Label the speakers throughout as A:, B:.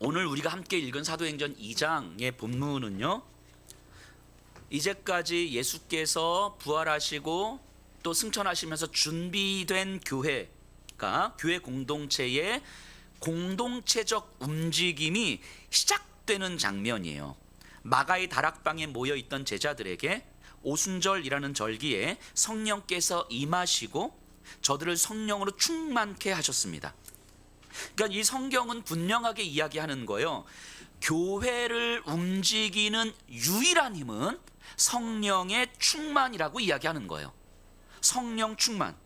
A: 오늘 우리가 함께 읽은 사도행전 2장의 본문은요, 이제까지 예수께서 부활하시고 또 승천하시면서 준비된 교회가, 교회 공동체의 공동체적 움직임이 시작되는 장면이에요. 마가의 다락방에 모여있던 제자들에게 오순절이라는 절기에 성령께서 임하시고 저들을 성령으로 충만케 하셨습니다. 그러니까 이 성경은 분명하게 이야기하는 거예요. 교회를 움직이는 유일한 힘은 성령의 충만이라고 이야기하는 거예요. 성령 충만.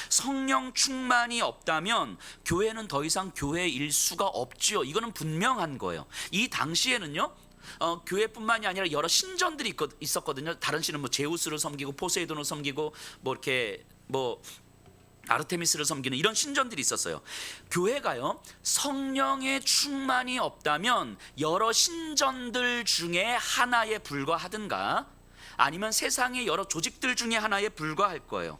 A: 성령 충만이 없다면 교회는 더 이상 교회일 수가 없지요. 이거는 분명한 거예요. 이 당시에는요, 교회뿐만이 아니라 여러 신전들이 있었거든요. 다른 신은 뭐 제우스를 섬기고 포세이돈을 섬기고 뭐 이렇게 뭐 아르테미스를 섬기는 이런 신전들이 있었어요. 교회가요, 성령의 충만이 없다면 여러 신전들 중에 하나에 불과하든가 아니면 세상의 여러 조직들 중에 하나에 불과할 거예요.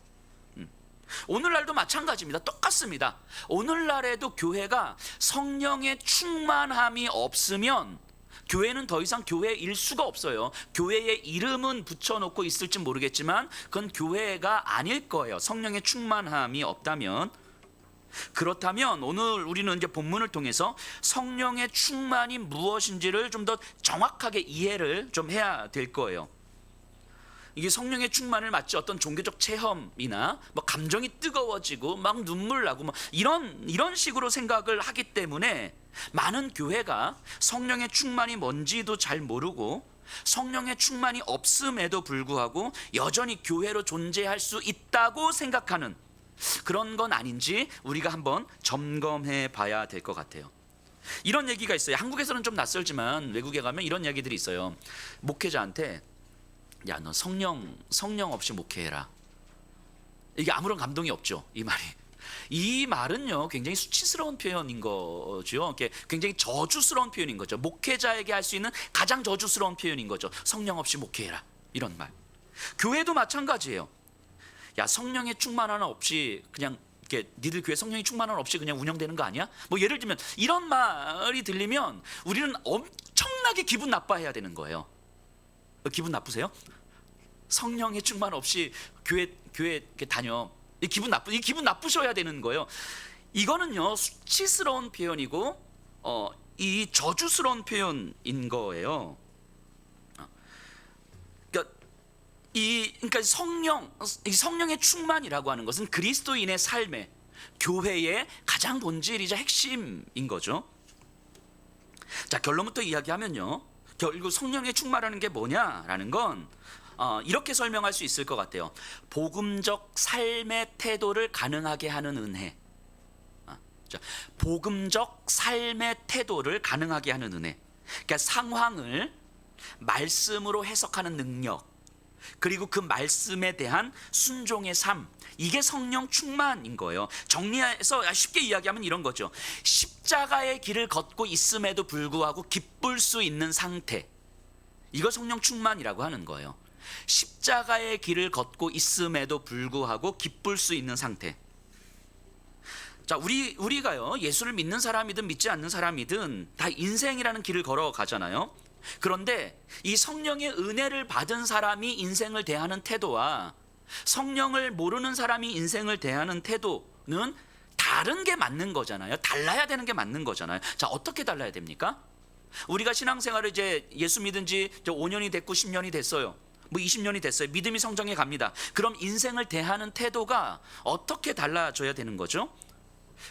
A: 오늘날도 마찬가지입니다. 똑같습니다. 오늘날에도 교회가 성령의 충만함이 없으면 교회는 더 이상 교회일 수가 없어요. 교회의 이름은 붙여놓고 있을지 모르겠지만 그건 교회가 아닐 거예요. 성령의 충만함이 없다면. 그렇다면 오늘 우리는 이제 본문을 통해서 성령의 충만이 무엇인지를 좀 더 정확하게 이해를 좀 해야 될 거예요. 이게 성령의 충만을 마치 어떤 종교적 체험이나 뭐 감정이 뜨거워지고 막 눈물 나고 뭐 이런 식으로 생각을 하기 때문에 많은 교회가 성령의 충만이 뭔지도 잘 모르고 성령의 충만이 없음에도 불구하고 여전히 교회로 존재할 수 있다고 생각하는 그런 건 아닌지 우리가 한번 점검해 봐야 될 것 같아요. 이런 얘기가 있어요. 한국에서는 좀 낯설지만 외국에 가면 이런 얘기들이 있어요. 목회자한테 야, 너 성령 없이 목회해라. 이게 아무런 감동이 없죠, 이 말이. 이 말은요, 굉장히 수치스러운 표현인 거죠. 굉장히 저주스러운 표현인 거죠. 목회자에게 할 수 있는 가장 저주스러운 표현인 거죠. 성령 없이 목회해라, 이런 말. 교회도 마찬가지예요. 야, 성령의 충만 하나 없이 그냥 이렇게 니들 교회 성령의 충만 하나 없이 그냥 운영되는 거 아니야? 뭐 예를 들면 이런 말이 들리면 우리는 엄청나게 기분 나빠해야 되는 거예요. 기분 나쁘세요? 성령의 충만 없이 교회 다녀. 이 기분 나쁘셔야 되는 거예요. 이거는요, 수치스러운 표현이고 이 저주스러운 표현인 거예요. 그러니까 성령의 충만이라고 하는 것은 그리스도인의 삶의, 교회의 가장 본질이자 핵심인 거죠. 자, 결론부터 이야기하면요, 결국 성령의 충만하는 게 뭐냐라는 건 이렇게 설명할 수 있을 것 같아요. 복음적 삶의 태도를 가능하게 하는 은혜. 복음적 삶의 태도를 가능하게 하는 은혜. 그러니까 상황을 말씀으로 해석하는 능력, 그리고 그 말씀에 대한 순종의 삶, 이게 성령 충만인 거예요. 정리해서 쉽게 이야기하면 이런 거죠. 십자가의 길을 걷고 있음에도 불구하고 기쁠 수 있는 상태, 이거 성령 충만이라고 하는 거예요. 십자가의 길을 걷고 있음에도 불구하고 기쁠 수 있는 상태. 자, 우리가요, 예수를 믿는 사람이든 믿지 않는 사람이든 다 인생이라는 길을 걸어가잖아요. 그런데 이 성령의 은혜를 받은 사람이 인생을 대하는 태도와 성령을 모르는 사람이 인생을 대하는 태도는 다른 게 맞는 거잖아요. 달라야 되는 게 맞는 거잖아요. 자, 어떻게 달라야 됩니까? 우리가 신앙생활을 이제 예수 믿은 지 5년이 됐고 10년이 됐어요. 뭐 20년이 됐어요. 믿음이 성장해 갑니다. 그럼 인생을 대하는 태도가 어떻게 달라져야 되는 거죠?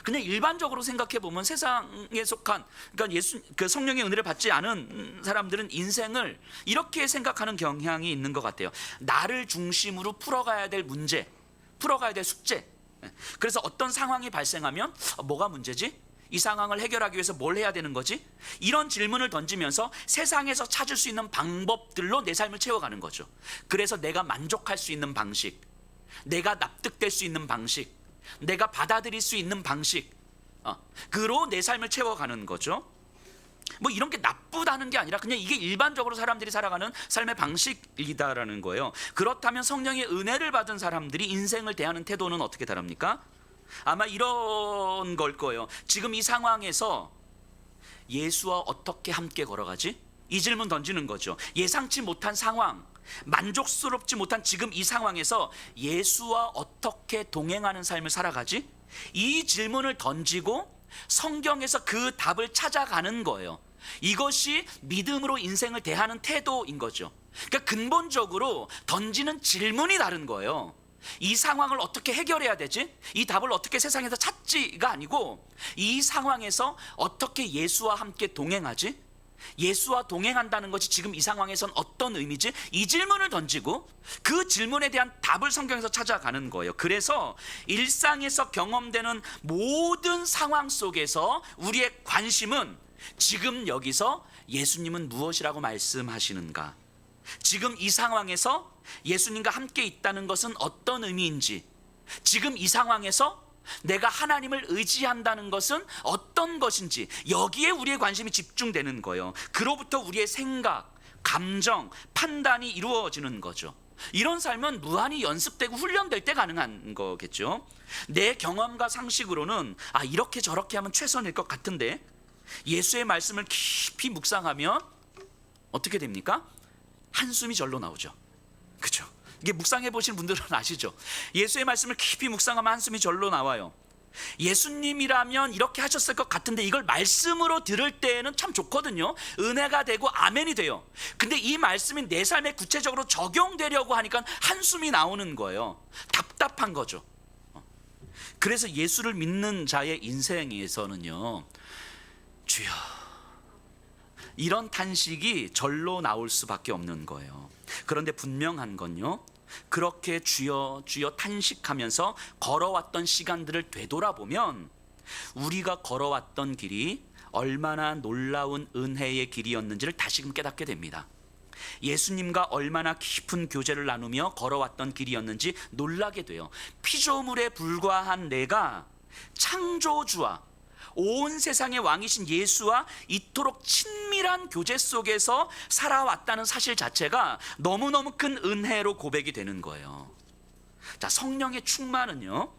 A: 그냥 일반적으로 생각해 보면 세상에 속한, 그러니까 그 성령의 은혜를 받지 않은 사람들은 인생을 이렇게 생각하는 경향이 있는 것 같아요. 나를 중심으로 풀어가야 될 문제, 풀어가야 될 숙제. 그래서 어떤 상황이 발생하면 뭐가 문제지? 이 상황을 해결하기 위해서 뭘 해야 되는 거지? 이런 질문을 던지면서 세상에서 찾을 수 있는 방법들로 내 삶을 채워가는 거죠. 그래서 내가 만족할 수 있는 방식, 내가 납득될 수 있는 방식, 내가 받아들일 수 있는 방식, 그로 내 삶을 채워가는 거죠. 뭐 이런 게 나쁘다는 게 아니라 그냥 이게 일반적으로 사람들이 살아가는 삶의 방식이다라는 거예요. 그렇다면 성령의 은혜를 받은 사람들이 인생을 대하는 태도는 어떻게 다릅니까? 아마 이런 걸 거예요. 지금 이 상황에서 예수와 어떻게 함께 걸어가지? 이 질문 던지는 거죠. 예상치 못한 상황, 만족스럽지 못한 지금 이 상황에서 예수와 어떻게 동행하는 삶을 살아가지? 이 질문을 던지고 성경에서 그 답을 찾아가는 거예요. 이것이 믿음으로 인생을 대하는 태도인 거죠. 그러니까 근본적으로 던지는 질문이 다른 거예요. 이 상황을 어떻게 해결해야 되지? 이 답을 어떻게 세상에서 찾지가 아니고, 이 상황에서 어떻게 예수와 함께 동행하지? 예수와 동행한다는 것이 지금 이 상황에선 어떤 의미지? 이 질문을 던지고 그 질문에 대한 답을 성경에서 찾아가는 거예요. 그래서 일상에서 경험되는 모든 상황 속에서 우리의 관심은 지금 여기서 예수님은 무엇이라고 말씀하시는가? 지금 이 상황에서 예수님과 함께 있다는 것은 어떤 의미인지, 지금 이 상황에서 내가 하나님을 의지한다는 것은 어떤 것인지, 여기에 우리의 관심이 집중되는 거예요. 그로부터 우리의 생각, 감정, 판단이 이루어지는 거죠. 이런 삶은 무한히 연습되고 훈련될 때 가능한 거겠죠. 내 경험과 상식으로는 이렇게 저렇게 하면 최선일 것 같은데, 예수의 말씀을 깊이 묵상하면 어떻게 됩니까? 한숨이 절로 나오죠. 그렇죠? 이게 묵상해 보신 분들은 아시죠? 예수의 말씀을 깊이 묵상하면 한숨이 절로 나와요. 예수님이라면 이렇게 하셨을 것 같은데, 이걸 말씀으로 들을 때에는 참 좋거든요. 은혜가 되고 아멘이 돼요. 근데 이 말씀이 내 삶에 구체적으로 적용되려고 하니까 한숨이 나오는 거예요. 답답한 거죠. 그래서 예수를 믿는 자의 인생에서는요, 주여, 이런 탄식이 절로 나올 수밖에 없는 거예요. 그런데 분명한 건요, 그렇게 주여 주여 탄식하면서 걸어왔던 시간들을 되돌아보면 우리가 걸어왔던 길이 얼마나 놀라운 은혜의 길이었는지를 다시금 깨닫게 됩니다. 예수님과 얼마나 깊은 교제를 나누며 걸어왔던 길이었는지 놀라게 돼요. 피조물에 불과한 내가 창조주와 온 세상의 왕이신 예수와 이토록 친밀한 교제 속에서 살아왔다는 사실 자체가 너무너무 큰 은혜로 고백이 되는 거예요. 자, 성령의 충만은요,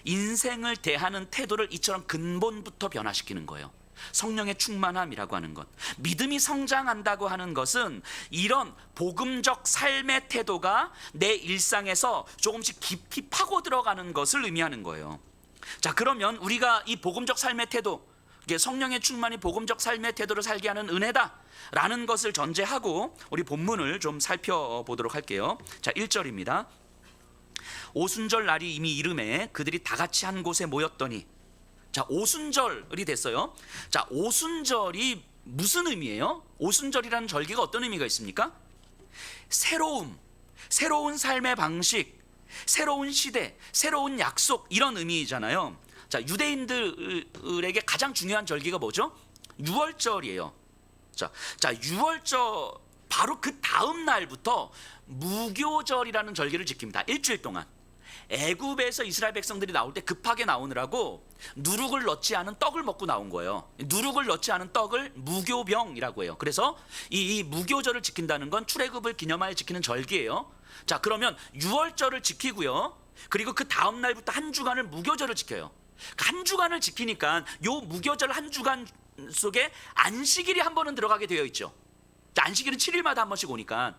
A: 인생을 대하는 태도를 이처럼 근본부터 변화시키는 거예요. 성령의 충만함이라고 하는 것, 믿음이 성장한다고 하는 것은 이런 복음적 삶의 태도가 내 일상에서 조금씩 깊이 파고 들어가는 것을 의미하는 거예요. 자, 그러면 우리가 이 복음적 삶의 태도, 성령의 충만이 복음적 삶의 태도를 살게 하는 은혜다라는 것을 전제하고 우리 본문을 좀 살펴보도록 할게요. 자, 1절입니다. 오순절 날이 이미 이르매 그들이 다 같이 한 곳에 모였더니, 자, 오순절이 됐어요. 자, 오순절이 무슨 의미예요? 오순절이라는 절기가 어떤 의미가 있습니까? 새로운 삶의 방식, 새로운 시대, 새로운 약속, 이런 의미잖아요. 자, 유대인들에게 가장 중요한 절기가 뭐죠? 유월절이에요. 자, 유월절 바로 그 다음 날부터 무교절이라는 절기를 지킵니다. 일주일 동안. 애굽에서 이스라엘 백성들이 나올 때 급하게 나오느라고 누룩을 넣지 않은 떡을 먹고 나온 거예요. 누룩을 넣지 않은 떡을 무교병이라고 해요. 그래서 이 무교절을 지킨다는 건 출애굽을 기념하여 지키는 절기예요. 자, 그러면 유월절을 지키고요, 그리고 그 다음 날부터 한 주간을 무교절을 지켜요. 한 주간을 지키니까 요 무교절 한 주간 속에 안식일이 한 번은 들어가게 되어 있죠. 자, 안식일은 7일마다 한 번씩 오니까,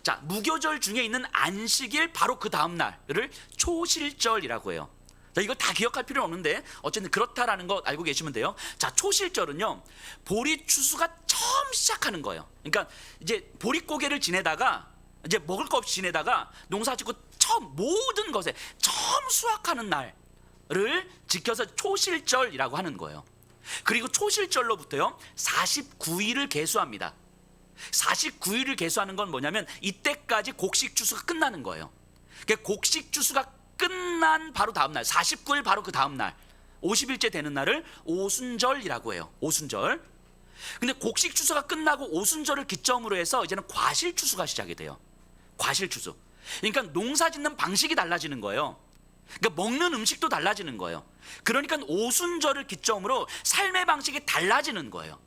A: 자, 무교절 중에 있는 안식일 바로 그 다음 날을 초실절이라고 해요. 자, 이거 다 기억할 필요는 없는데 어쨌든 그렇다라는 거 알고 계시면 돼요. 자, 초실절은요, 보리 추수가 처음 시작하는 거예요. 그러니까 이제 보릿고개를 지내다가, 이제 먹을 거 없이 지내다가 농사 짓고 처음 모든 것에 처음 수확하는 날을 지켜서 초실절이라고 하는 거예요. 그리고 초실절로부터요 49일을 계수합니다. 49일을 계수하는 건 뭐냐면 이때까지 곡식 추수가 끝나는 거예요. 그러니까 곡식 추수가 끝난 바로 다음 날, 49일 바로 그 다음 날, 50일째 되는 날을 오순절이라고 해요. 오순절. 근데 곡식 추수가 끝나고 오순절을 기점으로 해서 이제는 과실 추수가 시작이 돼요. 과실 추수. 그러니까 농사 짓는 방식이 달라지는 거예요. 그러니까 먹는 음식도 달라지는 거예요. 그러니까 오순절을 기점으로 삶의 방식이 달라지는 거예요.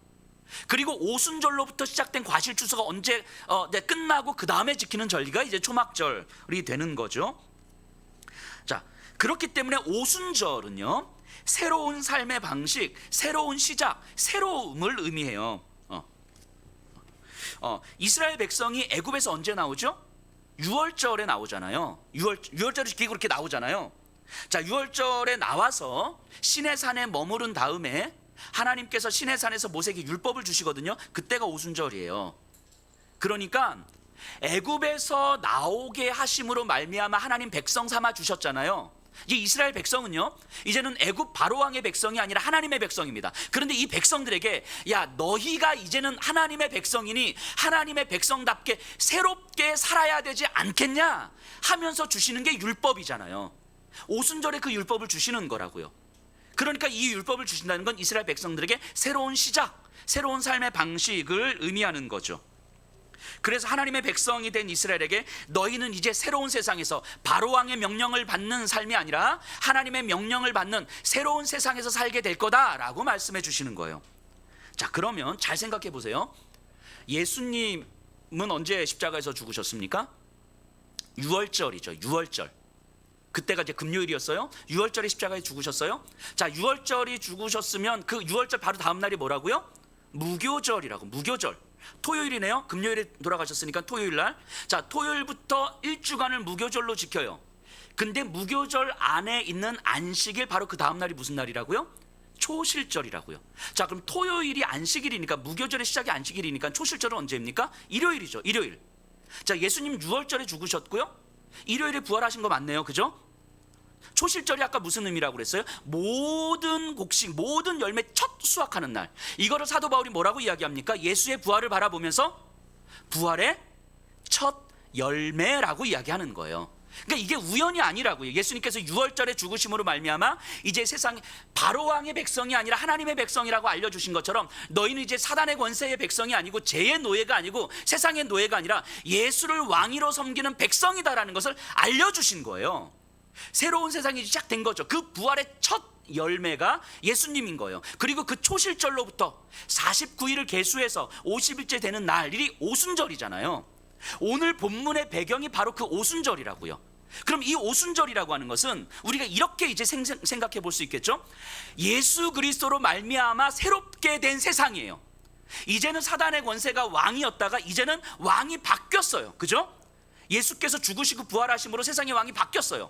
A: 그리고 오순절로부터 시작된 과실 추수가 언제 끝나고 그 다음에 지키는 절기가 이제 초막절이 되는 거죠. 자, 그렇기 때문에 오순절은요 새로운 삶의 방식, 새로운 시작, 새로움을 의미해요. 이스라엘 백성이 애굽에서 언제 나오죠? 유월절에 나오잖아요. 유월절이 기고 그렇게 나오잖아요. 자, 유월절에 나와서 시내산에 머무른 다음에 하나님께서 시내산에서 모세에게 율법을 주시거든요. 그때가 오순절이에요. 그러니까 애굽에서 나오게 하심으로 말미암아 하나님 백성 삼아 주셨잖아요. 이 이스라엘 백성은요, 이제는 애굽 바로왕의 백성이 아니라 하나님의 백성입니다. 그런데 이 백성들에게 야, 너희가 이제는 하나님의 백성이니 하나님의 백성답게 새롭게 살아야 되지 않겠냐 하면서 주시는 게 율법이잖아요. 오순절에 그 율법을 주시는 거라고요. 그러니까 이 율법을 주신다는 건 이스라엘 백성들에게 새로운 시작, 새로운 삶의 방식을 의미하는 거죠. 그래서 하나님의 백성이 된 이스라엘에게 너희는 이제 새로운 세상에서 바로왕의 명령을 받는 삶이 아니라 하나님의 명령을 받는 새로운 세상에서 살게 될 거다라고 말씀해 주시는 거예요. 자, 그러면 잘 생각해 보세요. 예수님은 언제 십자가에서 죽으셨습니까? 유월절이죠. 유월절. 그때가 이제 금요일이었어요. 유월절에 십자가에 죽으셨어요. 자, 유월절이 죽으셨으면 그 유월절 바로 다음 날이 뭐라고요? 무교절이라고. 무교절. 토요일이네요. 금요일에 돌아가셨으니까 토요일 날. 자, 토요일부터 일주간을 무교절로 지켜요. 근데 무교절 안에 있는 안식일 바로 그 다음 날이 무슨 날이라고요? 초실절이라고요. 자, 그럼 토요일이 안식일이니까 무교절의 시작이 안식일이니까 초실절은 언제입니까? 일요일이죠. 일요일. 자, 예수님 유월절에 죽으셨고요. 일요일에 부활하신 거 맞네요. 그죠? 초실절이 아까 무슨 의미라고 그랬어요? 모든 곡식, 모든 열매 첫 수확하는 날. 이거를 사도 바울이 뭐라고 이야기합니까? 예수의 부활을 바라보면서 부활의 첫 열매라고 이야기하는 거예요. 그러니까 이게 우연이 아니라고요. 예수님께서 유월절에 죽으심으로 말미암아 이제 세상 바로왕의 백성이 아니라 하나님의 백성이라고 알려주신 것처럼 너희는 이제 사단의 권세의 백성이 아니고 죄의 노예가 아니고 세상의 노예가 아니라 예수를 왕으로 섬기는 백성이다라는 것을 알려주신 거예요. 새로운 세상이 시작된 거죠. 그 부활의 첫 열매가 예수님인 거예요. 그리고 그 초실절로부터 49일을 계수해서 50일째 되는 날이 오순절이잖아요. 오늘 본문의 배경이 바로 그 오순절이라고요. 그럼 이 오순절이라고 하는 것은 우리가 이렇게 이제 생각해 볼 수 있겠죠. 예수 그리스도로 말미암아 새롭게 된 세상이에요. 이제는 사단의 권세가 왕이었다가 이제는 왕이 바뀌었어요. 그죠? 예수께서 죽으시고 부활하심으로 세상의 왕이 바뀌었어요.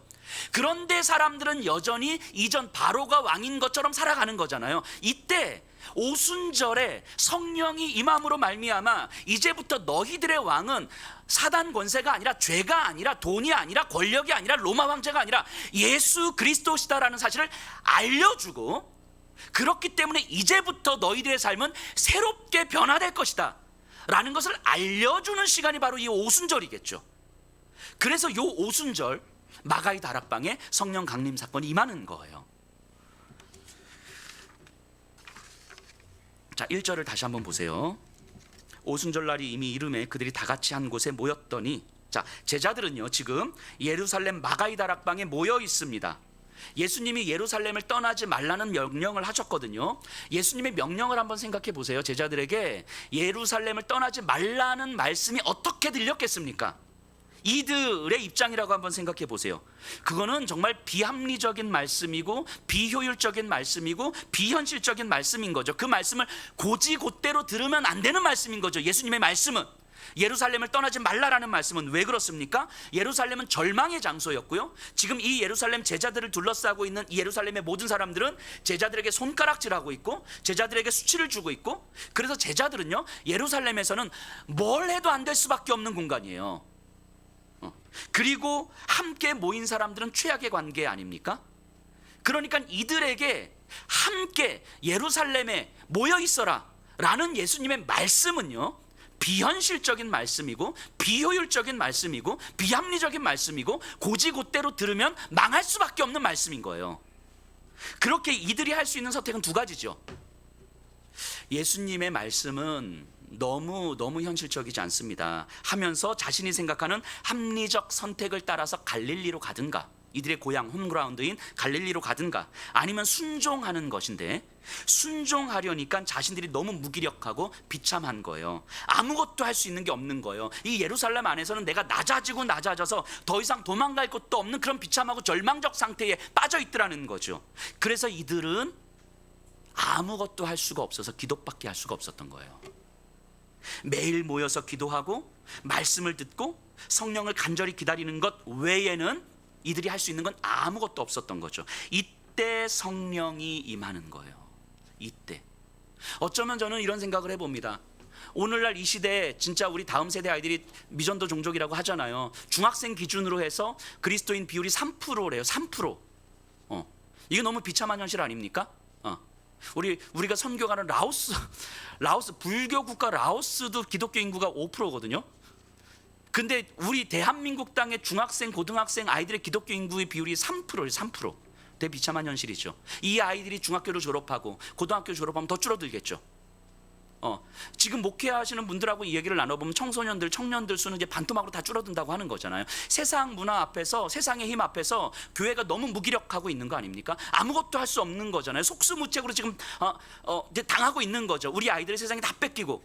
A: 그런데 사람들은 여전히 이전 바로가 왕인 것처럼 살아가는 거잖아요. 이때 오순절에 성령이 임함으로 말미암아 이제부터 너희들의 왕은 사단 권세가 아니라 죄가 아니라 돈이 아니라 권력이 아니라 로마 황제가 아니라 예수 그리스도시다라는 사실을 알려주고, 그렇기 때문에 이제부터 너희들의 삶은 새롭게 변화될 것이다 라는 것을 알려주는 시간이 바로 이 오순절이겠죠. 그래서 이 오순절 마가의 다락방에 성령 강림 사건이 임하는 거예요. 자, 1절을 다시 한번 보세요. 오순절날이 이미 이름에 그들이 다 같이 한 곳에 모였더니, 자, 제자들은요 지금 예루살렘 마가의 다락방에 모여 있습니다. 예수님이 예루살렘을 떠나지 말라는 명령을 하셨거든요. 예수님의 명령을 한번 생각해 보세요. 제자들에게 예루살렘을 떠나지 말라는 말씀이 어떻게 들렸겠습니까? 이들의 입장이라고 한번 생각해 보세요. 그거는 정말 비합리적인 말씀이고 비효율적인 말씀이고 비현실적인 말씀인 거죠. 그 말씀을 고지곧대로 들으면 안 되는 말씀인 거죠. 예수님의 말씀은, 예루살렘을 떠나지 말라라는 말씀은 왜 그렇습니까? 예루살렘은 절망의 장소였고요. 지금 이 예루살렘 제자들을 둘러싸고 있는 이 예루살렘의 모든 사람들은 제자들에게 손가락질하고 있고 제자들에게 수치를 주고 있고, 그래서 제자들은요 예루살렘에서는 뭘 해도 안 될 수밖에 없는 공간이에요. 그리고 함께 모인 사람들은 최악의 관계 아닙니까? 그러니까 이들에게 함께 예루살렘에 모여 있어라 라는 예수님의 말씀은요 비현실적인 말씀이고 비효율적인 말씀이고 비합리적인 말씀이고 고지곧대로 들으면 망할 수밖에 없는 말씀인 거예요. 그렇게 이들이 할 수 있는 선택은 두 가지죠. 예수님의 말씀은 너무 현실적이지 않습니다 하면서 자신이 생각하는 합리적 선택을 따라서 갈릴리로 가든가, 이들의 고향 홈그라운드인 갈릴리로 가든가 아니면 순종하는 것인데, 순종하려니까 자신들이 너무 무기력하고 비참한 거예요. 아무것도 할 수 있는 게 없는 거예요. 이 예루살렘 안에서는 내가 낮아져서 더 이상 도망갈 곳도 없는 그런 비참하고 절망적 상태에 빠져 있더라는 거죠. 그래서 이들은 아무것도 할 수가 없어서 기도밖에 할 수가 없었던 거예요. 매일 모여서 기도하고 말씀을 듣고 성령을 간절히 기다리는 것 외에는 이들이 할 수 있는 건 아무것도 없었던 거죠. 이때 성령이 임하는 거예요. 이때. 어쩌면 저는 이런 생각을 해봅니다. 오늘날 이 시대에 진짜 우리 다음 세대 아이들이 미전도 종족이라고 하잖아요. 중학생 기준으로 해서 그리스도인 비율이 3%래요. 3%. 이게 너무 비참한 현실 아닙니까? 우리가 선교가는 라오스 불교 국가 라오스도 기독교 인구가 5%거든요. 근데 우리 대한민국 땅의 중학생, 고등학생 아이들의 기독교 인구의 비율이 3%예요. 3%. 되게 비참한 현실이죠. 이 아이들이 중학교를 졸업하고 고등학교 졸업하면 더 줄어들겠죠. 지금 목회하시는 분들하고 이 얘기를 나눠보면 청년들 수는 이제 반토막으로 다 줄어든다고 하는 거잖아요. 세상 문화 앞에서, 세상의 힘 앞에서 교회가 너무 무기력하고 있는 거 아닙니까? 아무것도 할 수 없는 거잖아요. 속수무책으로 지금 이제 당하고 있는 거죠. 우리 아이들의 세상에 다 뺏기고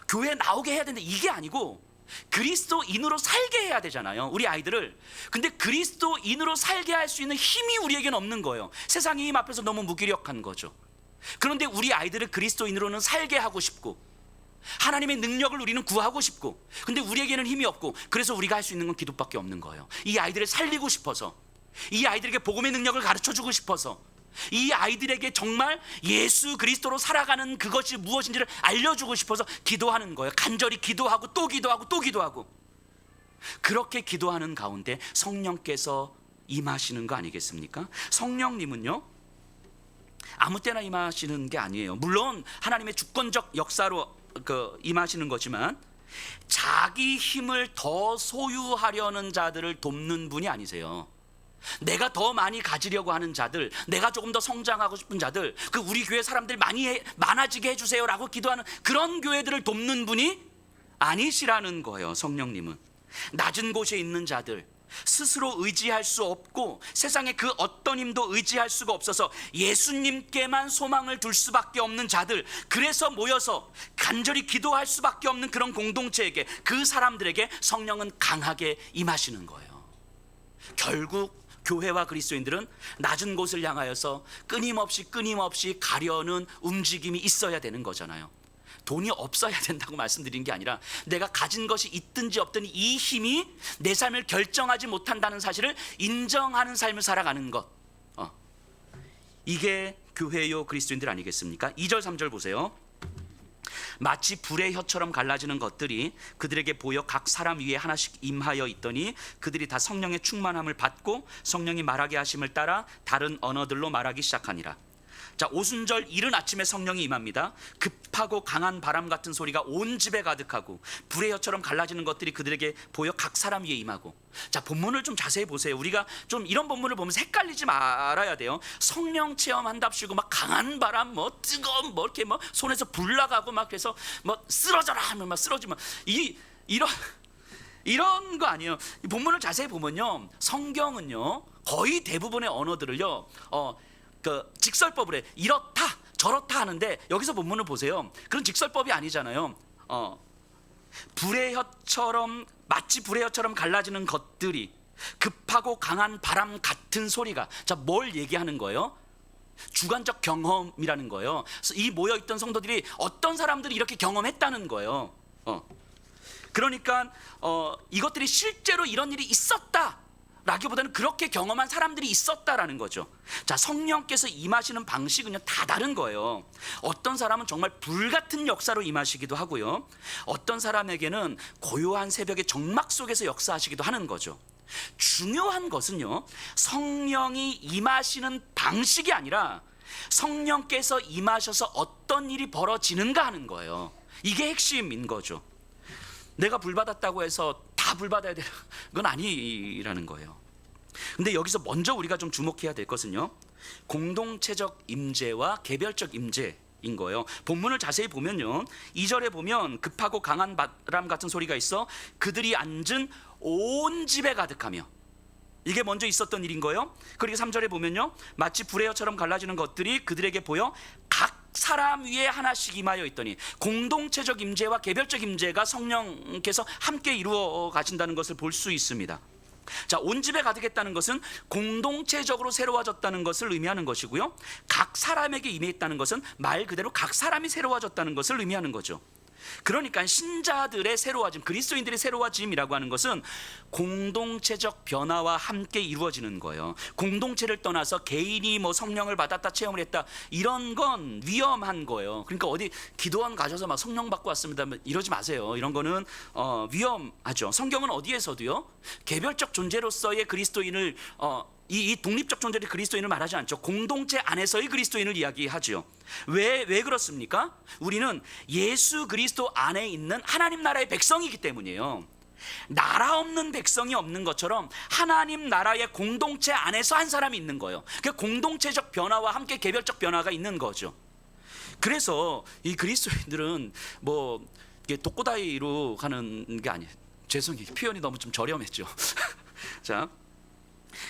A: 교회에 나오게 해야 되는데 이게 아니고 그리스도인으로 살게 해야 되잖아요, 우리 아이들을. 근데 그리스도인으로 살게 할 수 있는 힘이 우리에게는 없는 거예요. 세상의 힘 앞에서 너무 무기력한 거죠. 그런데 우리 아이들을 그리스도인으로는 살게 하고 싶고 하나님의 능력을 우리는 구하고 싶고, 근데 우리에게는 힘이 없고, 그래서 우리가 할 수 있는 건 기도밖에 없는 거예요. 이 아이들을 살리고 싶어서, 이 아이들에게 복음의 능력을 가르쳐주고 싶어서, 이 아이들에게 정말 예수 그리스도로 살아가는 그것이 무엇인지를 알려주고 싶어서 기도하는 거예요. 간절히 기도하고 또 기도하고 또 기도하고. 그렇게 기도하는 가운데 성령께서 임하시는 거 아니겠습니까? 성령님은요, 아무 때나 임하시는 게 아니에요. 물론 하나님의 주권적 역사로 임하시는 거지만 자기 힘을 더 소유하려는 자들을 돕는 분이 아니세요. 내가 더 많이 가지려고 하는 자들, 내가 조금 더 성장하고 싶은 자들, 우리 교회 사람들 많아지게 해주세요라고 기도하는 그런 교회들을 돕는 분이 아니시라는 거예요. 성령님은 낮은 곳에 있는 자들, 스스로 의지할 수 없고 세상에 그 어떤 힘도 의지할 수가 없어서 예수님께만 소망을 둘 수밖에 없는 자들, 그래서 모여서 간절히 기도할 수밖에 없는 그런 공동체에게, 그 사람들에게 성령은 강하게 임하시는 거예요. 결국 교회와 그리스도인들은 낮은 곳을 향하여서 끊임없이 가려는 움직임이 있어야 되는 거잖아요. 돈이 없어야 된다고 말씀드린 게 아니라 내가 가진 것이 있든지 없든지 이 힘이 내 삶을 결정하지 못한다는 사실을 인정하는 삶을 살아가는 것, 이게 교회요 그리스도인들 아니겠습니까? 2절 3절 보세요. 마치 불의 혀처럼 갈라지는 것들이 그들에게 보여 각 사람 위에 하나씩 임하여 있더니 그들이 다 성령의 충만함을 받고 성령이 말하게 하심을 따라 다른 언어들로 말하기 시작하니라. 자, 오순절 이른 아침에 성령이 임합니다. 급하고 강한 바람 같은 소리가 온 집에 가득하고 불의 혀처럼 갈라지는 것들이 그들에게 보여 각 사람 위에 임하고. 자, 본문을 좀 자세히 보세요. 우리가 좀 이런 본문을 보면서 헷갈리지 말아야 돼요. 성령 체험한답시고 막 강한 바람, 뜨거운 이렇게 손에서 불 나가고 막 그래서 쓰러져라 하면 막 쓰러지면 이런 거 아니에요. 이 본문을 자세히 보면요, 성경은요 거의 대부분의 언어들을요 직설법을 해. 이렇다 저렇다 하는데 여기서 본문을 보세요. 그런 직설법이 아니잖아요. 마치 불의 혀처럼 갈라지는 것들이 급하고 강한 바람 같은 소리가. 자, 뭘 얘기하는 거예요? 주관적 경험이라는 거예요. 이 모여있던 성도들이 어떤 사람들이 이렇게 경험했다는 거예요. 그러니까 이것들이 실제로 이런 일이 있었다 라기보다는 그렇게 경험한 사람들이 있었다라는 거죠. 자, 성령께서 임하시는 방식은요 다 다른 거예요. 어떤 사람은 정말 불같은 역사로 임하시기도 하고요, 어떤 사람에게는 고요한 새벽의 정막 속에서 역사하시기도 하는 거죠. 중요한 것은요, 성령이 임하시는 방식이 아니라 성령께서 임하셔서 어떤 일이 벌어지는가 하는 거예요. 이게 핵심인 거죠. 내가 불 받았다고 해서 다 불 받아야 되는 건 아니라는 거예요. 근데 여기서 먼저 우리가 좀 주목해야 될 것은요, 공동체적 임재와 개별적 임재인 거예요. 본문을 자세히 보면요, 2절에 보면 급하고 강한 바람 같은 소리가 있어 그들이 앉은 온 집에 가득하며. 이게 먼저 있었던 일인 거예요. 그리고 3절에 보면요, 마치 불의 혀처럼 갈라지는 것들이 그들에게 보여 각 사람 위에 하나씩 임하여 있더니, 공동체적 임재와 개별적 임재가 성령께서 함께 이루어 가신다는 것을 볼 수 있습니다. 자, 온 집에 가득했다는 것은 공동체적으로 새로워졌다는 것을 의미하는 것이고요, 각 사람에게 임했다는 것은 말 그대로 각 사람이 새로워졌다는 것을 의미하는 거죠. 그러니까 신자들의 새로워짐, 그리스도인들의 새로워짐이라고 하는 것은 공동체적 변화와 함께 이루어지는 거예요. 공동체를 떠나서 개인이 뭐 성령을 받았다, 체험을 했다, 이런 건 위험한 거예요. 그러니까 어디 기도원 가셔서 막 성령 받고 왔습니다, 이러지 마세요. 이런 거는 위험하죠. 성경은 어디에서도요, 개별적 존재로서의 그리스도인을 이 독립적 존재의 그리스도인을 말하지 않죠. 공동체 안에서의 그리스도인을 이야기하죠. 왜 그렇습니까? 우리는 예수 그리스도 안에 있는 하나님 나라의 백성이기 때문이에요. 나라 없는 백성이 없는 것처럼 하나님 나라의 공동체 안에서 한 사람이 있는 거예요. 그 공동체적 변화와 함께 개별적 변화가 있는 거죠. 그래서 이 그리스도인들은 뭐 독고다이로 가는 게 아니에요. 죄송해요, 표현이 너무 좀 저렴했죠. 자,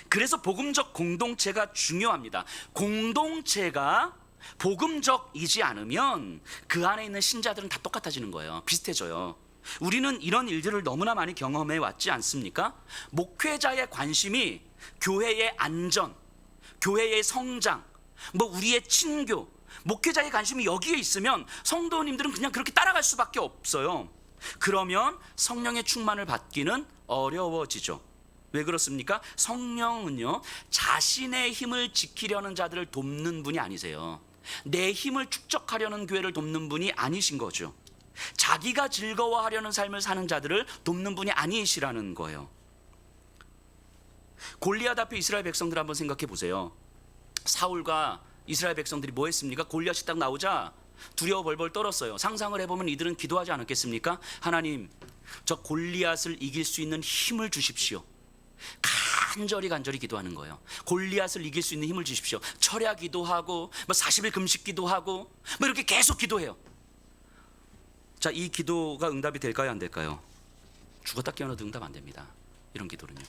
A: 그래서 복음적 공동체가 중요합니다. 공동체가 복음적이지 않으면 그 안에 있는 신자들은 다 똑같아지는 거예요. 비슷해져요. 우리는 이런 일들을 너무나 많이 경험해 왔지 않습니까? 목회자의 관심이 교회의 안전, 교회의 성장, 뭐 우리의 친교, 목회자의 관심이 여기에 있으면 성도님들은 그냥 그렇게 따라갈 수밖에 없어요. 그러면 성령의 충만을 받기는 어려워지죠. 왜 그렇습니까? 성령은요, 자신의 힘을 지키려는 자들을 돕는 분이 아니세요. 내 힘을 축적하려는 교회를 돕는 분이 아니신 거죠. 자기가 즐거워하려는 삶을 사는 자들을 돕는 분이 아니시라는 거예요. 골리앗 앞에 이스라엘 백성들 한번 생각해 보세요. 사울과 이스라엘 백성들이 뭐 했습니까? 골리앗이 딱 나오자 두려워 벌벌 떨었어요. 상상을 해보면 이들은 기도하지 않았겠습니까? 하나님, 저 골리앗을 이길 수 있는 힘을 주십시오. 간절히 기도하는 거예요. 골리앗을 이길 수 있는 힘을 주십시오. 철야 기도하고 뭐 40일 금식 기도하고 뭐 이렇게 계속 기도해요. 자, 이 기도가 응답이 될까요, 안 될까요? 죽었다 깨어나도 응답 안 됩니다. 이런 기도는요.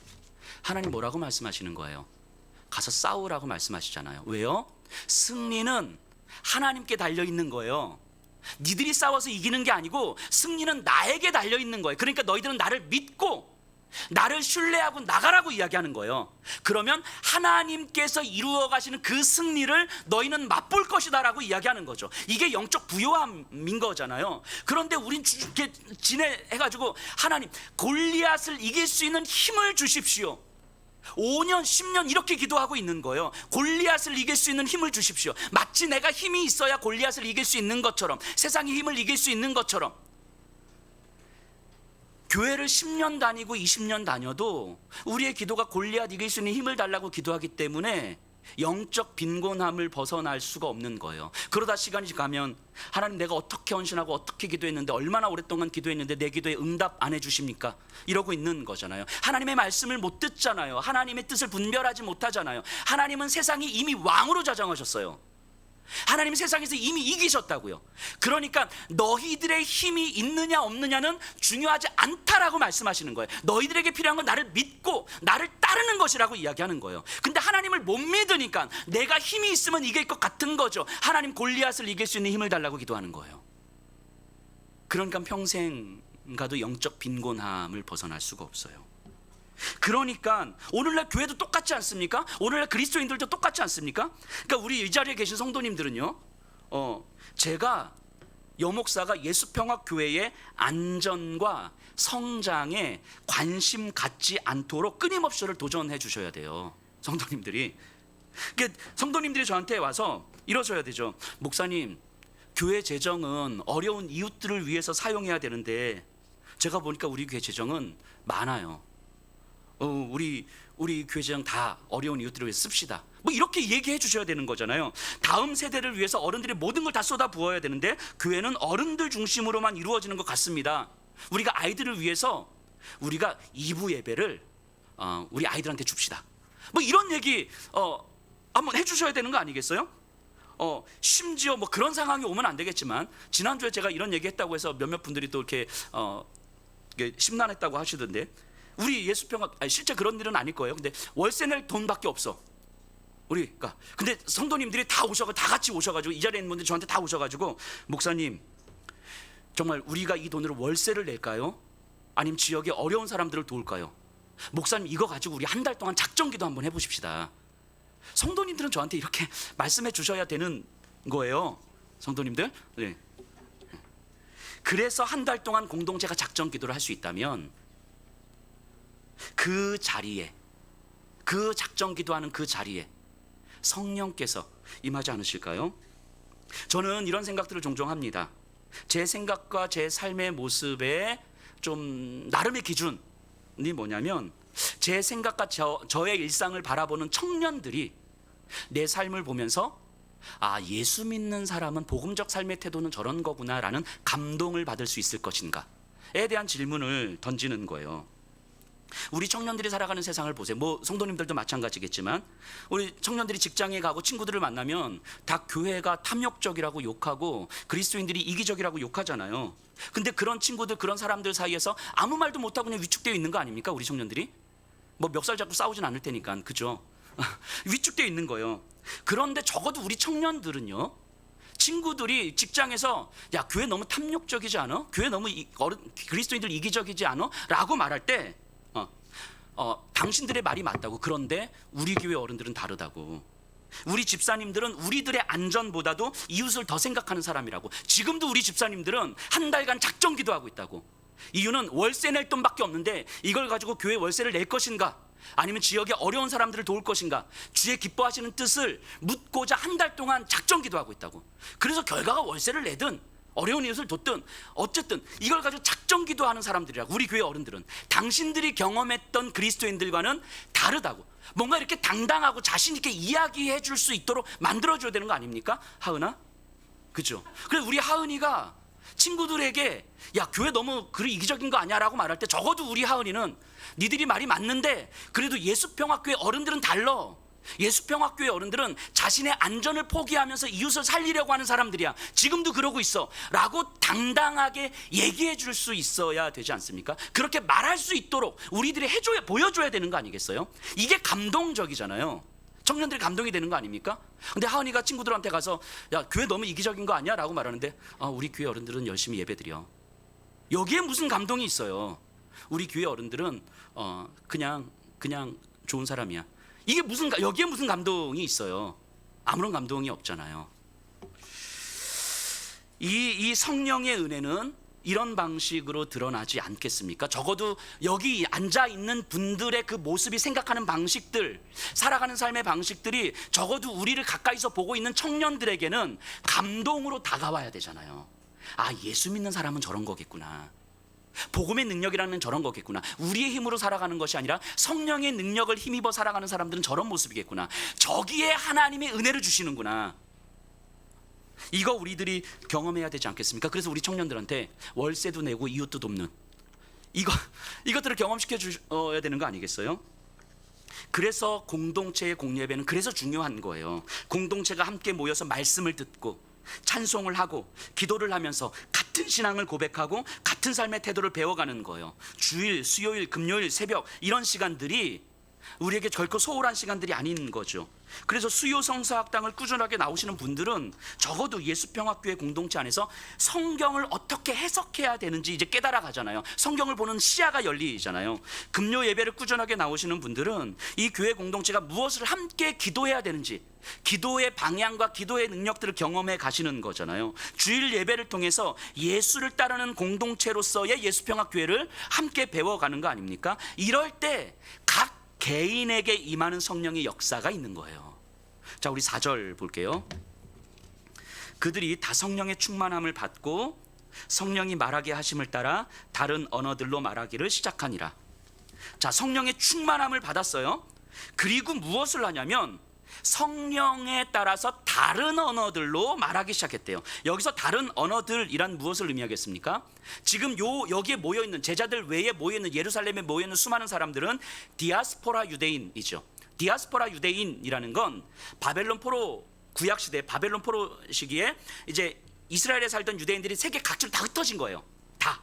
A: 하나님 뭐라고 말씀하시는 거예요? 가서 싸우라고 말씀하시잖아요. 왜요? 승리는 하나님께 달려 있는 거예요. 니들이 싸워서 이기는 게 아니고 승리는 나에게 달려 있는 거예요. 그러니까 너희들은 나를 믿고 나를 신뢰하고 나가라고 이야기하는 거예요. 그러면 하나님께서 이루어 가시는 그 승리를 너희는 맛볼 것이다라고 이야기하는 거죠. 이게 영적 부요함인 거잖아요. 그런데 우린 이렇게 지내해가지고 하나님, 골리앗을 이길 수 있는 힘을 주십시오. 5년 10년 이렇게 기도하고 있는 거예요. 골리앗을 이길 수 있는 힘을 주십시오. 마치 내가 힘이 있어야 골리앗을 이길 수 있는 것처럼, 세상의 힘을 이길 수 있는 것처럼. 교회를 10년 다니고 20년 다녀도 우리의 기도가 골리앗 이길 수 있는 힘을 달라고 기도하기 때문에 영적 빈곤함을 벗어날 수가 없는 거예요. 그러다 시간이 가면 하나님, 내가 어떻게 헌신하고 어떻게 기도했는데, 얼마나 오랫동안 기도했는데 내 기도에 응답 안 해주십니까? 이러고 있는 거잖아요. 하나님의 말씀을 못 듣잖아요. 하나님의 뜻을 분별하지 못하잖아요. 하나님은 세상이 이미 왕으로 자정하셨어요. 하나님 세상에서 이미 이기셨다고요. 그러니까 너희들의 힘이 있느냐 없느냐는 중요하지 않다라고 말씀하시는 거예요. 너희들에게 필요한 건 나를 믿고 나를 따르는 것이라고 이야기하는 거예요. 근데 하나님을 못 믿으니까 내가 힘이 있으면 이길 것 같은 거죠. 하나님, 골리앗을 이길 수 있는 힘을 달라고 기도하는 거예요. 그러니까 평생 가도 영적 빈곤함을 벗어날 수가 없어요. 그러니까 오늘날 교회도 똑같지 않습니까? 오늘날 그리스도인들도 똑같지 않습니까? 그러니까 우리 이 자리에 계신 성도님들은요, 제가 여목사가 예수평화교회의 안전과 성장에 관심 갖지 않도록 끊임없이 저를 도전해 주셔야 돼요. 성도님들이. 그러니까 성도님들이 저한테 와서 이러셔야 되죠. 목사님, 교회 재정은 어려운 이웃들을 위해서 사용해야 되는데 제가 보니까 우리 교회 재정은 많아요. 우리 교회 재정 다 어려운 이웃들을 위해서 씁시다. 뭐 이렇게 얘기해 주셔야 되는 거잖아요. 다음 세대를 위해서 어른들이 모든 걸 다 쏟아 부어야 되는데 교회는 어른들 중심으로만 이루어지는 것 같습니다. 우리가 아이들을 위해서 우리가 2부 예배를 우리 아이들한테 줍시다. 뭐 이런 얘기 한번 해주셔야 되는 거 아니겠어요? 심지어 뭐 그런 상황이 오면 안 되겠지만, 지난주에 제가 이런 얘기 했다고 해서 몇몇 분들이 또 이렇게 심란했다고 하시던데, 우리 예수평학 실제 그런 일은 아닐 거예요. 근데 월세 낼 돈밖에 없어. 우리가 근데 성도님들이 다 같이 오셔가지고 이 자리에 있는 분들 저한테 다 오셔가지고 목사님 정말 우리가 이 돈으로 월세를 낼까요? 아니면 지역에 어려운 사람들을 도울까요? 목사님 이거 가지고 우리 한 달 동안 작정기도 한번 해보십시다. 성도님들은 저한테 이렇게 말씀해 주셔야 되는 거예요. 성도님들. 네. 그래서 한 달 동안 공동체가 작정기도를 할 수 있다면 그 자리에, 그 작정기도하는 그 자리에 성령께서 임하지 않으실까요? 저는 이런 생각들을 종종 합니다. 제 생각과 제 삶의 모습에 좀 나름의 기준이 뭐냐면 제 생각과 저의 일상을 바라보는 청년들이 내 삶을 보면서 아, 예수 믿는 사람은 복음적 삶의 태도는 저런 거구나라는 감동을 받을 수 있을 것인가에 대한 질문을 던지는 거예요. 우리 청년들이 살아가는 세상을 보세요. 뭐 성도님들도 마찬가지겠지만 우리 청년들이 직장에 가고 친구들을 만나면 다 교회가 탐욕적이라고 욕하고 그리스도인들이 이기적이라고 욕하잖아요. 근데 그런 친구들, 그런 사람들 사이에서 아무 말도 못하고 그냥 위축되어 있는 거 아닙니까? 우리 청년들이 뭐 멱살 잡고 싸우진 않을 테니까, 그죠? 위축되어 있는 거예요. 그런데 적어도 우리 청년들은요, 친구들이 직장에서 야, 교회 너무 탐욕적이지 않아? 교회 너무 그리스도인들 이기적이지 않아? 라고 말할 때 당신들의 말이 맞다고. 그런데 우리 교회 어른들은 다르다고. 우리 집사님들은 우리들의 안전보다도 이웃을 더 생각하는 사람이라고. 지금도 우리 집사님들은 한 달간 작정기도 하고 있다고. 이유는 월세 낼 돈밖에 없는데 이걸 가지고 교회 월세를 낼 것인가, 아니면 지역의 어려운 사람들을 도울 것인가, 주의 기뻐하시는 뜻을 묻고자 한 달 동안 작정기도 하고 있다고. 그래서 결과가 월세를 내든 어려운 이웃을 돕든 어쨌든 이걸 가지고 작정기도 하는 사람들이라고. 우리 교회 어른들은 당신들이 경험했던 그리스도인들과는 다르다고. 뭔가 이렇게 당당하고 자신 있게 이야기해 줄 수 있도록 만들어줘야 되는 거 아닙니까? 하은아? 그죠? 그래서 우리 하은이가 친구들에게 야, 교회 너무 이기적인 거 아니야? 라고 말할 때 적어도 우리 하은이는 니들이 말이 맞는데 그래도 예수평학교의 어른들은 달라. 예수평학교의 어른들은 자신의 안전을 포기하면서 이웃을 살리려고 하는 사람들이야. 지금도 그러고 있어 라고 당당하게 얘기해 줄 수 있어야 되지 않습니까? 그렇게 말할 수 있도록 우리들이 보여줘야 되는 거 아니겠어요? 이게 감동적이잖아요. 청년들이 감동이 되는 거 아닙니까? 근데 하은이가 친구들한테 가서 야, 교회 너무 이기적인 거 아니야? 라고 말하는데 우리 교회 어른들은 열심히 예배드려. 여기에 무슨 감동이 있어요? 우리 교회 어른들은 그냥 좋은 사람이야. 이게 여기에 무슨 감동이 있어요? 아무런 감동이 없잖아요. 이 성령의 은혜는 이런 방식으로 드러나지 않겠습니까? 적어도 여기 앉아 있는 분들의 그 모습이 생각하는 방식들, 살아가는 삶의 방식들이 적어도 우리를 가까이서 보고 있는 청년들에게는 감동으로 다가와야 되잖아요. 아, 예수 믿는 사람은 저런 거겠구나. 복음의 능력이라는 저런 거겠구나. 우리의 힘으로 살아가는 것이 아니라 성령의 능력을 힘입어 살아가는 사람들은 저런 모습이겠구나. 저기에 하나님의 은혜를 주시는구나. 이거 우리들이 경험해야 되지 않겠습니까? 그래서 우리 청년들한테 월세도 내고 이웃도 돕는 이것들을 경험시켜 줘야 되는 거 아니겠어요? 그래서 공동체의 공예배는 그래서 중요한 거예요. 공동체가 함께 모여서 말씀을 듣고 찬송을 하고 기도를 하면서 같은 신앙을 고백하고 같은 삶의 태도를 배워가는 거예요. 주일, 수요일, 금요일, 새벽 이런 시간들이 우리에게 결코 소홀한 시간들이 아닌 거죠. 그래서 수요 성서학당을 꾸준하게 나오시는 분들은 적어도 예수평학교의 공동체 안에서 성경을 어떻게 해석해야 되는지 이제 깨달아 가잖아요. 성경을 보는 시야가 열리잖아요. 금요 예배를 꾸준하게 나오시는 분들은 이 교회 공동체가 무엇을 함께 기도해야 되는지, 기도의 방향과 기도의 능력들을 경험해 가시는 거잖아요. 주일 예배를 통해서 예수를 따르는 공동체로서의 예수평학교회를 함께 배워가는 거 아닙니까? 이럴 때 각 개인에게 임하는 성령의 역사가 있는 거예요. 자, 우리 4절 볼게요. 그들이 다 성령의 충만함을 받고 성령이 말하게 하심을 따라 다른 언어들로 말하기를 시작하니라. 자, 성령의 충만함을 받았어요. 그리고 무엇을 하냐면 성령에 따라서 다른 언어들로 말하기 시작했대요. 여기서 다른 언어들이란 무엇을 의미하겠습니까? 지금 여기에 모여있는 제자들 외에 모여있는 예루살렘에 모여있는 수많은 사람들은 디아스포라 유대인이죠. 디아스포라 유대인이라는 건 바벨론 포로 구약시대 바벨론 포로 시기에 이제 이스라엘에 살던 유대인들이 세계 각지로 다 흩어진 거예요. 다.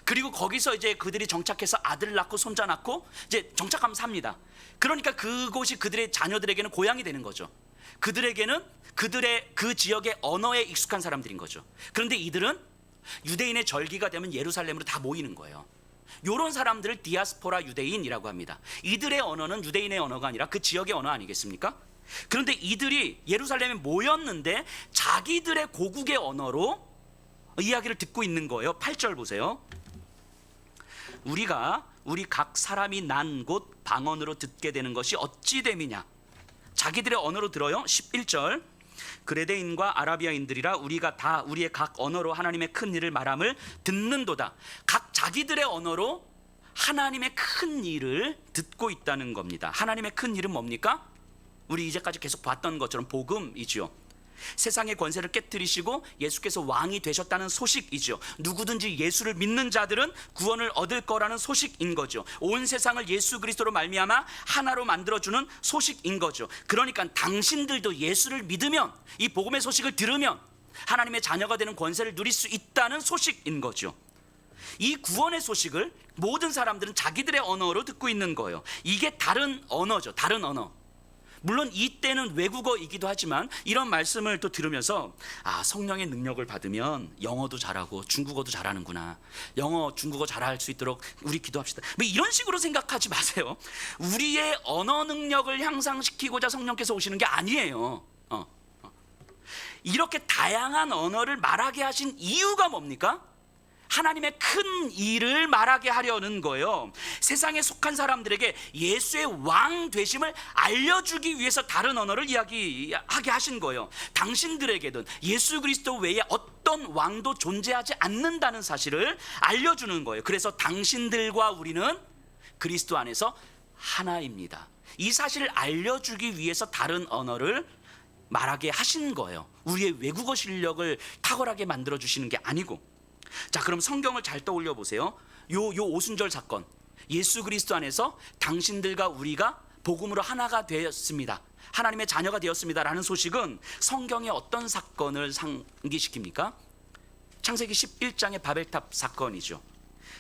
A: 그리고 거기서 이제 그들이 정착해서 아들 낳고 손자 낳고 이제 정착하면서 삽니다. 그러니까 그곳이 그들의 자녀들에게는 고향이 되는 거죠. 그들에게는 그들의 그 지역의 언어에 익숙한 사람들인 거죠. 그런데 이들은 유대인의 절기가 되면 예루살렘으로 다 모이는 거예요. 이런 사람들을 디아스포라 유대인이라고 합니다. 이들의 언어는 유대인의 언어가 아니라 그 지역의 언어 아니겠습니까? 그런데 이들이 예루살렘에 모였는데 자기들의 고국의 언어로 이야기를 듣고 있는 거예요. 8절 보세요. 우리 각 사람이 난 곳 방언으로 듣게 되는 것이 어찌 됨이냐. 자기들의 언어로 들어요. 11절. 그레데인과 아라비아인들이라 우리가 다 우리의 각 언어로 하나님의 큰 일을 말함을 듣는도다. 각 자기들의 언어로 하나님의 큰 일을 듣고 있다는 겁니다. 하나님의 큰 일은 뭡니까? 우리 이제까지 계속 봤던 것처럼 복음이지요. 세상의 권세를 깨뜨리시고 예수께서 왕이 되셨다는 소식이죠. 누구든지 예수를 믿는 자들은 구원을 얻을 거라는 소식인 거죠. 온 세상을 예수 그리스도로 말미암아 하나로 만들어주는 소식인 거죠. 그러니까 당신들도 예수를 믿으면, 이 복음의 소식을 들으면 하나님의 자녀가 되는 권세를 누릴 수 있다는 소식인 거죠. 이 구원의 소식을 모든 사람들은 자기들의 언어로 듣고 있는 거예요. 이게 다른 언어죠. 다른 언어. 물론 이때는 외국어이기도 하지만 이런 말씀을 또 들으면서 성령의 능력을 받으면 영어도 잘하고 중국어도 잘하는구나. 영어, 중국어 잘할 수 있도록 우리 기도합시다. 뭐 이런 식으로 생각하지 마세요. 우리의 언어 능력을 향상시키고자 성령께서 오시는 게 아니에요. 이렇게 다양한 언어를 말하게 하신 이유가 뭡니까? 하나님의 큰 일을 말하게 하려는 거예요. 세상에 속한 사람들에게 예수의 왕 되심을 알려주기 위해서 다른 언어를 이야기하게 하신 거예요. 당신들에게는 예수 그리스도 외에 어떤 왕도 존재하지 않는다는 사실을 알려주는 거예요. 그래서 당신들과 우리는 그리스도 안에서 하나입니다. 이 사실을 알려주기 위해서 다른 언어를 말하게 하신 거예요. 우리의 외국어 실력을 탁월하게 만들어주시는 게 아니고. 자, 그럼 성경을 잘 떠올려 보세요. 요 오순절 사건, 예수 그리스도 안에서 당신들과 우리가 복음으로 하나가 되었습니다, 하나님의 자녀가 되었습니다라는 소식은 성경의 어떤 사건을 상기시킵니까? 창세기 11장의 바벨탑 사건이죠.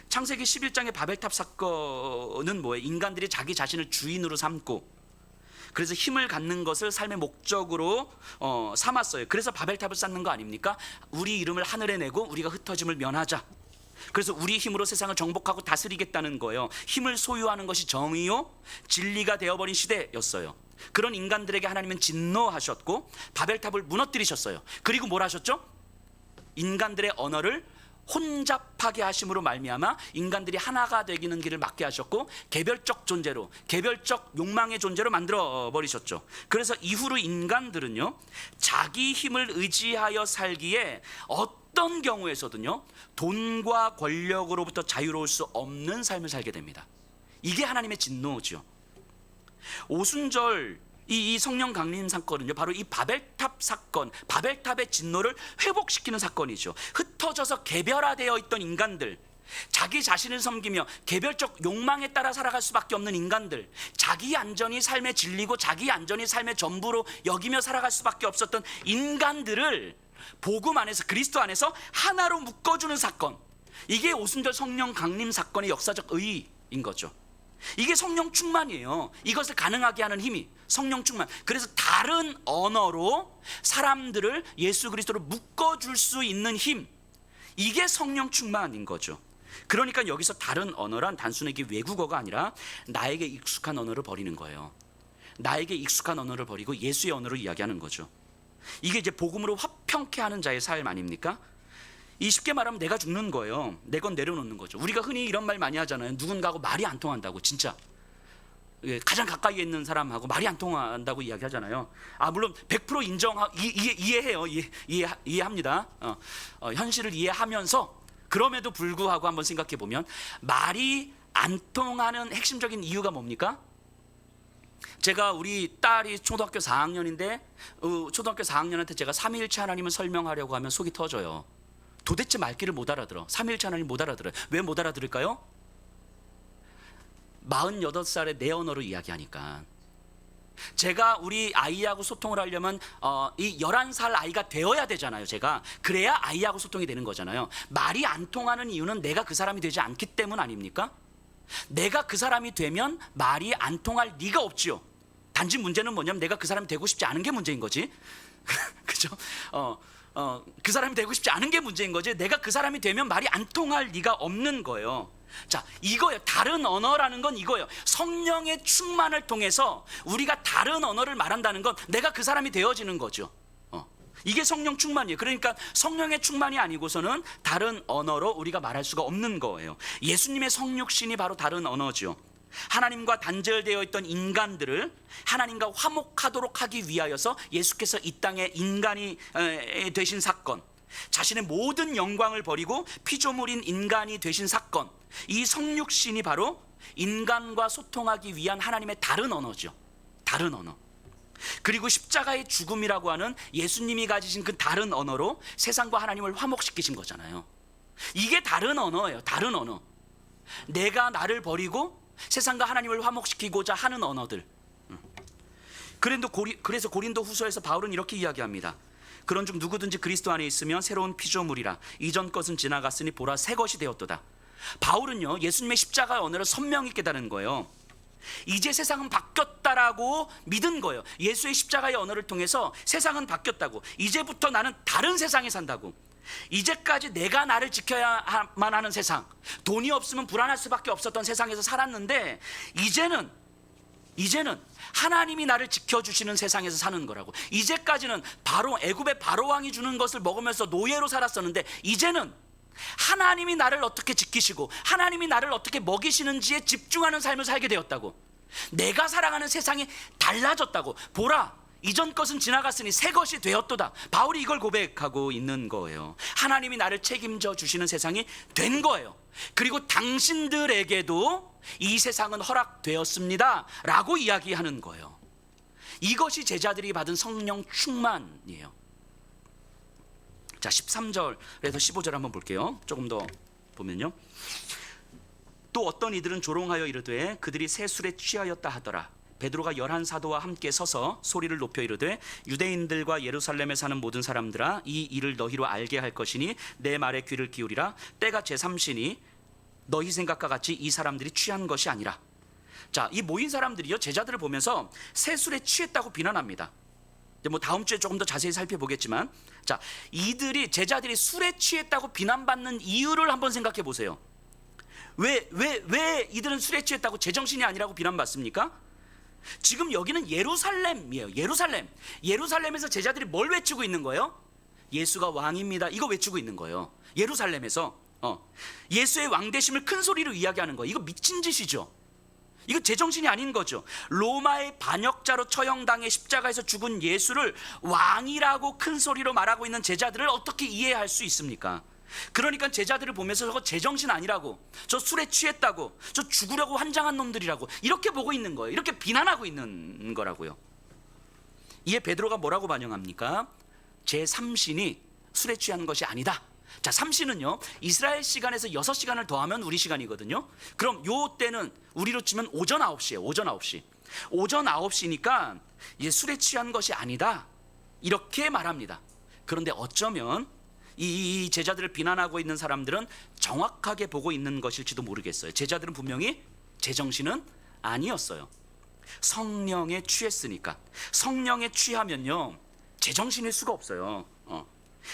A: 창세기 11장의 바벨탑 사건은 뭐예요? 인간들이 자기 자신을 주인으로 삼고 그래서 힘을 갖는 것을 삶의 목적으로 삼았어요. 그래서 바벨탑을 쌓는 거 아닙니까? 우리 이름을 하늘에 내고 우리가 흩어짐을 면하자. 그래서 우리 힘으로 세상을 정복하고 다스리겠다는 거예요. 힘을 소유하는 것이 정의요 진리가 되어버린 시대였어요. 그런 인간들에게 하나님은 진노하셨고 바벨탑을 무너뜨리셨어요. 그리고 뭘 하셨죠? 인간들의 언어를 혼잡하게 하심으로 말미암아 인간들이 하나가 되기는 길을 막게 하셨고 개별적 존재로, 개별적 욕망의 존재로 만들어 버리셨죠. 그래서 이후로 인간들은요 자기 힘을 의지하여 살기에 어떤 경우에서든요 돈과 권력으로부터 자유로울 수 없는 삶을 살게 됩니다. 이게 하나님의 진노죠. 오순절 이 성령 강림 사건은요 바로 이 바벨탑 사건, 바벨탑의 진노를 회복시키는 사건이죠. 흩어져서 개별화되어 있던 인간들, 자기 자신을 섬기며 개별적 욕망에 따라 살아갈 수밖에 없는 인간들, 자기 안전이 삶의 진리고 자기 안전이 삶의 전부로 여기며 살아갈 수밖에 없었던 인간들을 복음 안에서, 그리스도 안에서 하나로 묶어주는 사건, 이게 오순절 성령 강림 사건의 역사적 의의인 거죠. 이게 성령 충만이에요. 이것을 가능하게 하는 힘이 성령 충만. 그래서 다른 언어로 사람들을 예수 그리스도로 묶어줄 수 있는 힘, 이게 성령 충만인 거죠. 그러니까 여기서 다른 언어란 단순하게 외국어가 아니라 나에게 익숙한 언어를 버리는 거예요. 나에게 익숙한 언어를 버리고 예수의 언어를 이야기하는 거죠. 이게 이제 복음으로 화평케 하는 자의 삶 아닙니까? 이 쉽게 말하면 내가 죽는 거예요. 내 건 내려놓는 거죠. 우리가 흔히 이런 말 많이 하잖아요. 누군가하고 말이 안 통한다고. 진짜 가장 가까이 있는 사람하고 말이 안 통한다고 이야기하잖아요. 물론 100% 이해해요. 이해합니다. 현실을 이해하면서 그럼에도 불구하고 한번 생각해 보면 말이 안 통하는 핵심적인 이유가 뭡니까? 제가 우리 딸이 초등학교 4학년인데 초등학교 4학년한테 제가 삼위일체 하나님을 설명하려고 하면 속이 터져요. 도대체 말귀를 못 알아들어. 삼위일체 하나님 못 알아들어요. 왜 못 알아들을까요? 48살에 내 언어로 이야기하니까. 제가 우리 아이하고 소통을 하려면 이 11살 아이가 되어야 되잖아요. 제가 그래야 아이하고 소통이 되는 거잖아요. 말이 안 통하는 이유는 내가 그 사람이 되지 않기 때문 아닙니까? 내가 그 사람이 되면 말이 안 통할 리가 없지요. 단지 문제는 뭐냐면 내가 그 사람이 되고 싶지 않은 게 문제인 거지. 그죠? 그 사람이 되고 싶지 않은 게 문제인 거지. 내가 그 사람이 되면 말이 안 통할 리가 없는 거예요. 자, 이거예요. 다른 언어라는 건 이거예요. 성령의 충만을 통해서 우리가 다른 언어를 말한다는 건 내가 그 사람이 되어지는 거죠. 이게 성령 충만이에요. 그러니까 성령의 충만이 아니고서는 다른 언어로 우리가 말할 수가 없는 거예요. 예수님의 성육신이 바로 다른 언어죠. 하나님과 단절되어 있던 인간들을 하나님과 화목하도록 하기 위하여서 예수께서 이 땅에 인간이 되신 사건, 자신의 모든 영광을 버리고 피조물인 인간이 되신 사건, 이 성육신이 바로 인간과 소통하기 위한 하나님의 다른 언어죠. 다른 언어. 그리고 십자가의 죽음이라고 하는 예수님이 가지신 그 다른 언어로 세상과 하나님을 화목시키신 거잖아요. 이게 다른 언어예요. 다른 언어. 내가 나를 버리고 세상과 하나님을 화목시키고자 하는 언어들. 그래서 고린도 후서에서 바울은 이렇게 이야기합니다. 그런즉 누구든지 그리스도 안에 있으면 새로운 피조물이라. 이전 것은 지나갔으니 보라 새 것이 되었도다. 바울은요, 예수님의 십자가의 언어를 선명히 깨달은 거예요. 이제 세상은 바뀌었다라고 믿은 거예요. 예수의 십자가의 언어를 통해서 세상은 바뀌었다고. 이제부터 나는 다른 세상에 산다고. 이제까지 내가 나를 지켜야만 하는 세상, 돈이 없으면 불안할 수밖에 없었던 세상에서 살았는데 이제는 하나님이 나를 지켜주시는 세상에서 사는 거라고. 이제까지는 애굽의 바로왕이 주는 것을 먹으면서 노예로 살았었는데 이제는 하나님이 나를 어떻게 지키시고 하나님이 나를 어떻게 먹이시는지에 집중하는 삶을 살게 되었다고. 내가 살아가는 세상이 달라졌다고. 보라 이전 것은 지나갔으니 새 것이 되었도다. 바울이 이걸 고백하고 있는 거예요. 하나님이 나를 책임져 주시는 세상이 된 거예요. 그리고 당신들에게도 이 세상은 허락되었습니다 라고 이야기하는 거예요. 이것이 제자들이 받은 성령 충만이에요. 자, 13절에서 15절 한번 볼게요. 조금 더 보면요. 또 어떤 이들은 조롱하여 이르되 그들이 새 술에 취하였다 하더라. 베드로가 11사도와 함께 서서 소리를 높여 이르되 유대인들과 예루살렘에 사는 모든 사람들아, 이 일을 너희로 알게 할 것이니 내 말에 귀를 기울이라. 때가 제3시니 너희 생각과 같이 이 사람들이 취한 것이 아니라. 자, 이 모인 사람들이요, 제자들을 보면서 새 술에 취했다고 비난합니다. 뭐 다음 주에 조금 더 자세히 살펴보겠지만, 자, 제자들이 술에 취했다고 비난받는 이유를 한번 생각해 보세요. 왜 이들은 술에 취했다고 제정신이 아니라고 비난받습니까? 지금 여기는 예루살렘이에요. 예루살렘에서 제자들이 뭘 외치고 있는 거예요? 예수가 왕입니다. 이거 외치고 있는 거예요. 예루살렘에서 예수의 왕되심을 큰 소리로 이야기하는 거예요. 이거 미친 짓이죠. 이거 제정신이 아닌 거죠. 로마의 반역자로 처형당해 십자가에서 죽은 예수를 왕이라고 큰 소리로 말하고 있는 제자들을 어떻게 이해할 수 있습니까? 그러니까 제자들을 보면서 저거 제정신 아니라고, 저 술에 취했다고, 저 죽으려고 환장한 놈들이라고 이렇게 보고 있는 거예요. 이렇게 비난하고 있는 거라고요. 이에 베드로가 뭐라고 반영합니까? 제3신이 술에 취한 것이 아니다. 자, 3시는요 이스라엘 시간에서 6시간을 더하면 우리 시간이거든요. 그럼 요 때는 우리로 치면 오전 9시예요. 오전 9시니까 이제 술에 취한 것이 아니다 이렇게 말합니다. 그런데 어쩌면 이 제자들을 비난하고 있는 사람들은 정확하게 보고 있는 것일지도 모르겠어요. 제자들은 분명히 제정신은 아니었어요. 성령에 취했으니까. 성령에 취하면요 제정신일 수가 없어요.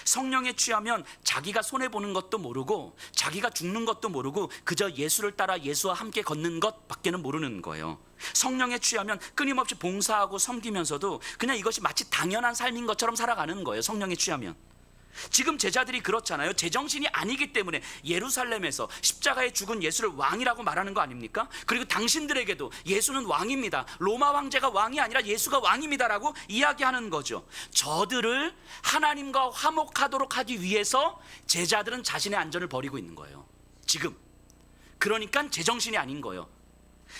A: 성령에 취하면 자기가 손해보는 것도 모르고 자기가 죽는 것도 모르고 그저 예수를 따라 예수와 함께 걷는 것 밖에는 모르는 거예요. 성령에 취하면 끊임없이 봉사하고 섬기면서도 그냥 이것이 마치 당연한 삶인 것처럼 살아가는 거예요. 성령에 취하면. 지금 제자들이 그렇잖아요. 제정신이 아니기 때문에 예루살렘에서 십자가에 죽은 예수를 왕이라고 말하는 거 아닙니까? 그리고 당신들에게도 예수는 왕입니다, 로마 황제가 왕이 아니라 예수가 왕입니다라고 이야기하는 거죠. 저들을 하나님과 화목하도록 하기 위해서 제자들은 자신의 안전을 버리고 있는 거예요 지금. 그러니까 제정신이 아닌 거예요.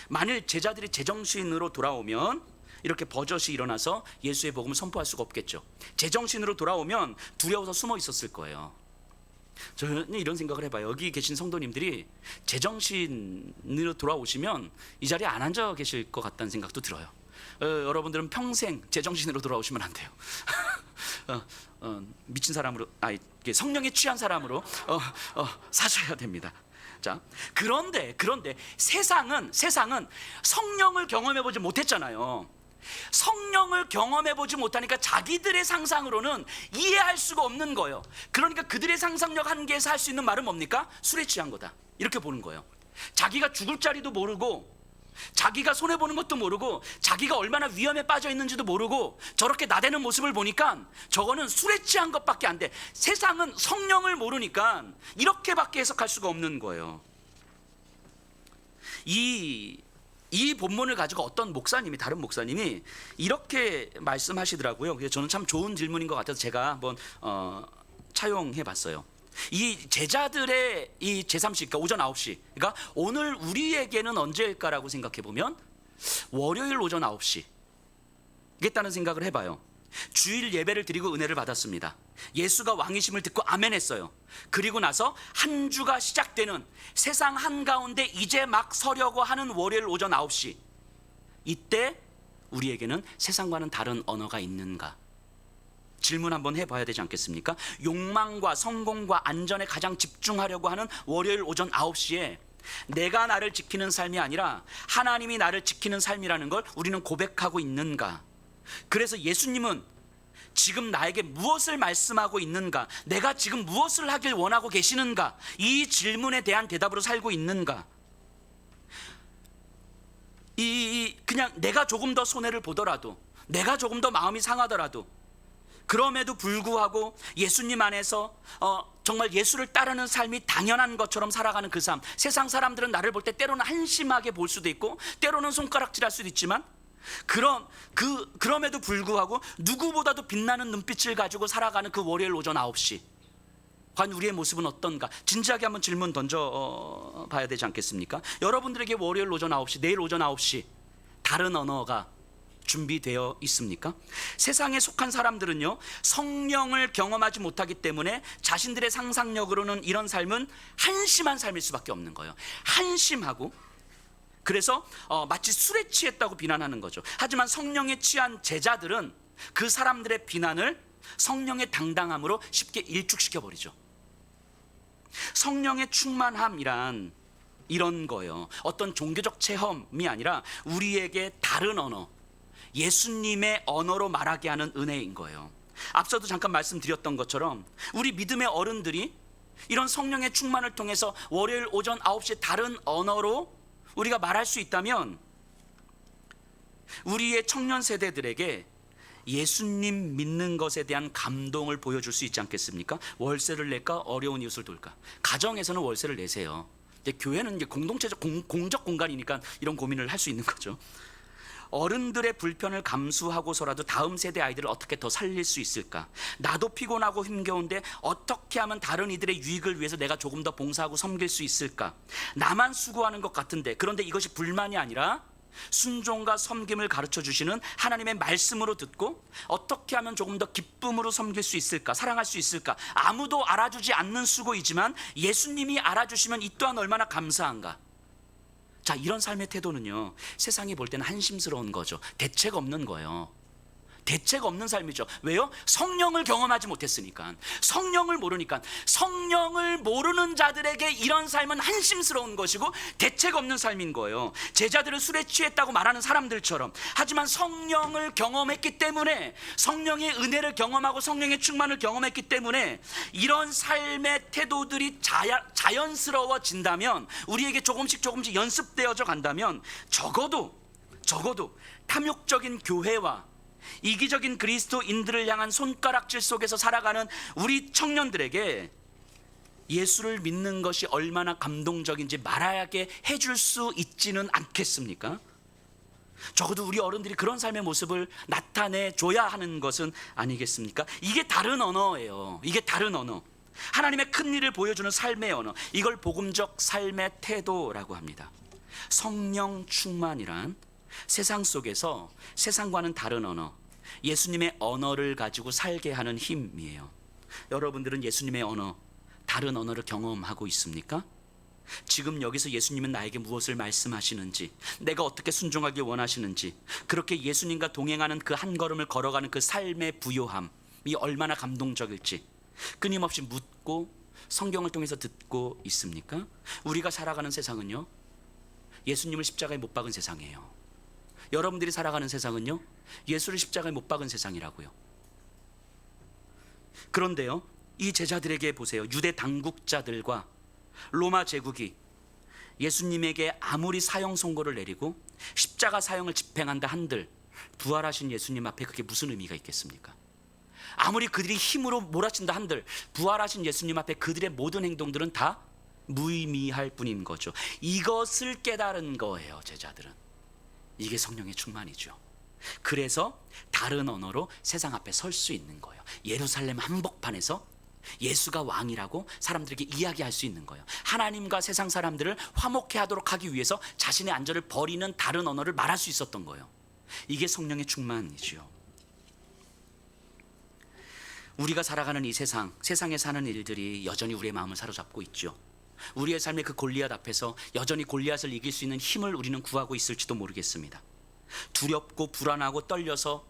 A: 만일 제자들이 제정신으로 돌아오면 이렇게 버젓이 일어나서 예수의 복음을 선포할 수가 없겠죠. 제정신으로 돌아오면 두려워서 숨어 있었을 거예요. 저는 이런 생각을 해봐요. 여기 계신 성도님들이 제정신으로 돌아오시면 이 자리에 안 앉아 계실 것 같다는 생각도 들어요. 여러분들은 평생 제정신으로 돌아오시면 안 돼요. 미친 사람으로, 이게 성령에 취한 사람으로 사셔야 됩니다. 자, 그런데 세상은 성령을 경험해 보지 못했잖아요. 성령을 경험해 보지 못하니까 자기들의 상상으로는 이해할 수가 없는 거예요. 그러니까 그들의 상상력 한계에서 할 수 있는 말은 뭡니까? 술에 취한 거다, 이렇게 보는 거예요. 자기가 죽을 자리도 모르고, 자기가 손해보는 것도 모르고, 자기가 얼마나 위험에 빠져 있는지도 모르고 저렇게 나대는 모습을 보니까 저거는 술에 취한 것밖에 안 돼. 세상은 성령을 모르니까 이렇게밖에 해석할 수가 없는 거예요. 이 본문을 가지고 어떤 다른 목사님이 이렇게 말씀하시더라고요. 그래서 저는 참 좋은 질문인 것 같아서 제가 한번 차용해 봤어요. 이 제자들의 이 제3시, 그러니까 오전 9시, 그러니까 오늘 우리에게는 언제일까라고 생각해 보면 월요일 오전 9시겠다는 생각을 해봐요. 주일 예배를 드리고 은혜를 받았습니다. 예수가 왕이심을 듣고 아멘 했어요. 그리고 나서 한 주가 시작되는 세상 한가운데 이제 막 서려고 하는 월요일 오전 9시, 이때 우리에게는 세상과는 다른 언어가 있는가? 질문 한번 해봐야 되지 않겠습니까? 욕망과 성공과 안전에 가장 집중하려고 하는 월요일 오전 9시에 내가 나를 지키는 삶이 아니라 하나님이 나를 지키는 삶이라는 걸 우리는 고백하고 있는가? 그래서 예수님은 지금 나에게 무엇을 말씀하고 있는가? 내가 지금 무엇을 하길 원하고 계시는가? 이 질문에 대한 대답으로 살고 있는가? 그냥 내가 조금 더 손해를 보더라도, 내가 조금 더 마음이 상하더라도, 그럼에도 불구하고 예수님 안에서 정말 예수를 따르는 삶이 당연한 것처럼 살아가는 그 삶. 세상 사람들은 나를 볼 때 때로는 한심하게 볼 수도 있고 때로는 손가락질할 수도 있지만, 그럼에도 불구하고 누구보다도 빛나는 눈빛을 가지고 살아가는 그 월요일 오전 9시, 과연 우리의 모습은 어떤가? 진지하게 한번 질문 던져 봐야 되지 않겠습니까? 여러분들에게 월요일 오전 9시, 내일 오전 9시 다른 언어가 준비되어 있습니까? 세상에 속한 사람들은요, 성령을 경험하지 못하기 때문에 자신들의 상상력으로는 이런 삶은 한심한 삶일 수밖에 없는 거예요. 한심하고, 그래서 마치 술에 취했다고 비난하는 거죠. 하지만 성령에 취한 제자들은 그 사람들의 비난을 성령의 당당함으로 쉽게 일축시켜 버리죠. 성령의 충만함이란 이런 거예요. 어떤 종교적 체험이 아니라 우리에게 다른 언어, 예수님의 언어로 말하게 하는 은혜인 거예요. 앞서도 잠깐 말씀드렸던 것처럼 우리 믿음의 어른들이 이런 성령의 충만을 통해서 월요일 오전 9시에 다른 언어로 우리가 말할 수 있다면 우리의 청년 세대들에게 예수님 믿는 것에 대한 감동을 보여줄 수 있지 않겠습니까? 월세를 낼까? 어려운 이웃을 돕까? 가정에서는 월세를 내세요. 근데 교회는 이제 공동체적 공적 공간이니까 이런 고민을 할 수 있는 거죠. 어른들의 불편을 감수하고서라도 다음 세대 아이들을 어떻게 더 살릴 수 있을까? 나도 피곤하고 힘겨운데 어떻게 하면 다른 이들의 유익을 위해서 내가 조금 더 봉사하고 섬길 수 있을까? 나만 수고하는 것 같은데, 그런데 이것이 불만이 아니라 순종과 섬김을 가르쳐 주시는 하나님의 말씀으로 듣고 어떻게 하면 조금 더 기쁨으로 섬길 수 있을까? 사랑할 수 있을까? 아무도 알아주지 않는 수고이지만 예수님이 알아주시면 이 또한 얼마나 감사한가? 자, 이런 삶의 태도는요, 세상이 볼 때는 한심스러운 거죠. 대책 없는 거예요. 대책 없는 삶이죠. 왜요? 성령을 경험하지 못했으니까. 성령을 모르니까. 성령을 모르는 자들에게 이런 삶은 한심스러운 것이고 대책 없는 삶인 거예요. 제자들을 술에 취했다고 말하는 사람들처럼. 하지만 성령을 경험했기 때문에, 성령의 은혜를 경험하고 성령의 충만을 경험했기 때문에 이런 삶의 태도들이 자연스러워진다면, 우리에게 조금씩 연습되어져 간다면 적어도 탐욕적인 교회와 이기적인 그리스도인들을 향한 손가락질 속에서 살아가는 우리 청년들에게 예수를 믿는 것이 얼마나 감동적인지 말하게 해줄 수 있지는 않겠습니까? 적어도 우리 어른들이 그런 삶의 모습을 나타내줘야 하는 것은 아니겠습니까? 이게 다른 언어예요. 이게 다른 언어, 하나님의 큰 일을 보여주는 삶의 언어, 이걸 복음적 삶의 태도라고 합니다. 성령 충만이란 세상 속에서 세상과는 다른 언어, 예수님의 언어를 가지고 살게 하는 힘이에요. 여러분들은 예수님의 언어, 다른 언어를 경험하고 있습니까? 지금 여기서 예수님은 나에게 무엇을 말씀하시는지, 내가 어떻게 순종하길 원하시는지, 그렇게 예수님과 동행하는 그 한 걸음을 걸어가는 그 삶의 부요함이 얼마나 감동적일지 끊임없이 묻고 성경을 통해서 듣고 있습니까? 우리가 살아가는 세상은요, 예수님을 십자가에 못 박은 세상이에요. 여러분들이 살아가는 세상은요, 예수를 십자가에 못 박은 세상이라고요. 그런데요, 이 제자들에게 보세요. 유대 당국자들과 로마 제국이 예수님에게 아무리 사형 선고를 내리고 십자가 사형을 집행한다 한들 부활하신 예수님 앞에 그게 무슨 의미가 있겠습니까? 아무리 그들이 힘으로 몰아친다 한들 부활하신 예수님 앞에 그들의 모든 행동들은 다 무의미할 뿐인 거죠. 이것을 깨달은 거예요, 제자들은. 이게 성령의 충만이죠. 그래서 다른 언어로 세상 앞에 설 수 있는 거예요. 예루살렘 한복판에서 예수가 왕이라고 사람들에게 이야기할 수 있는 거예요. 하나님과 세상 사람들을 화목해 하도록 하기 위해서 자신의 안전을 버리는 다른 언어를 말할 수 있었던 거예요. 이게 성령의 충만이죠. 우리가 살아가는 이 세상에 사는 일들이 여전히 우리의 마음을 사로잡고 있죠. 우리의 삶의 그 골리앗 앞에서 여전히 골리앗을 이길 수 있는 힘을 우리는 구하고 있을지도 모르겠습니다. 두렵고 불안하고 떨려서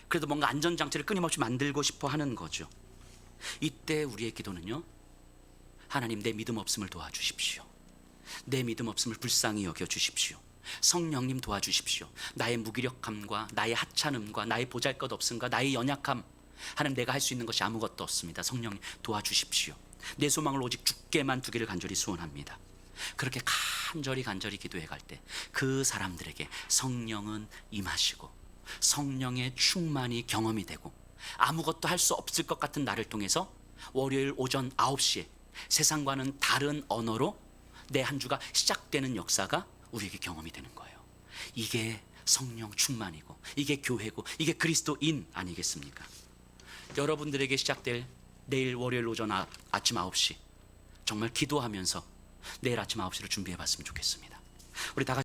A: 그래도 뭔가 안전장치를 끊임없이 만들고 싶어 하는 거죠. 이때 우리의 기도는요, 하나님, 내 믿음 없음을 도와주십시오. 내 믿음 없음을 불쌍히 여겨주십시오. 성령님 도와주십시오. 나의 무기력함과 나의 하찮음과 나의 보잘것없음과 나의 연약함, 하나님, 내가 할 수 있는 것이 아무것도 없습니다. 성령님 도와주십시오. 내 소망을 오직 주께만 두기를 간절히 소원합니다. 그렇게 간절히 기도해 갈 때 그 사람들에게 성령은 임하시고 성령의 충만이 경험이 되고 아무것도 할 수 없을 것 같은 나를 통해서 월요일 오전 9시에 세상과는 다른 언어로 내 한 주가 시작되는 역사가 우리에게 경험이 되는 거예요. 이게 성령 충만이고 이게 교회고 이게 그리스도인 아니겠습니까? 여러분들에게 시작될 내일 월요일 오전 아침 9시 정말 기도하면서 내일 아침 9시를 준비해 봤으면 좋겠습니다. 우리 다 같이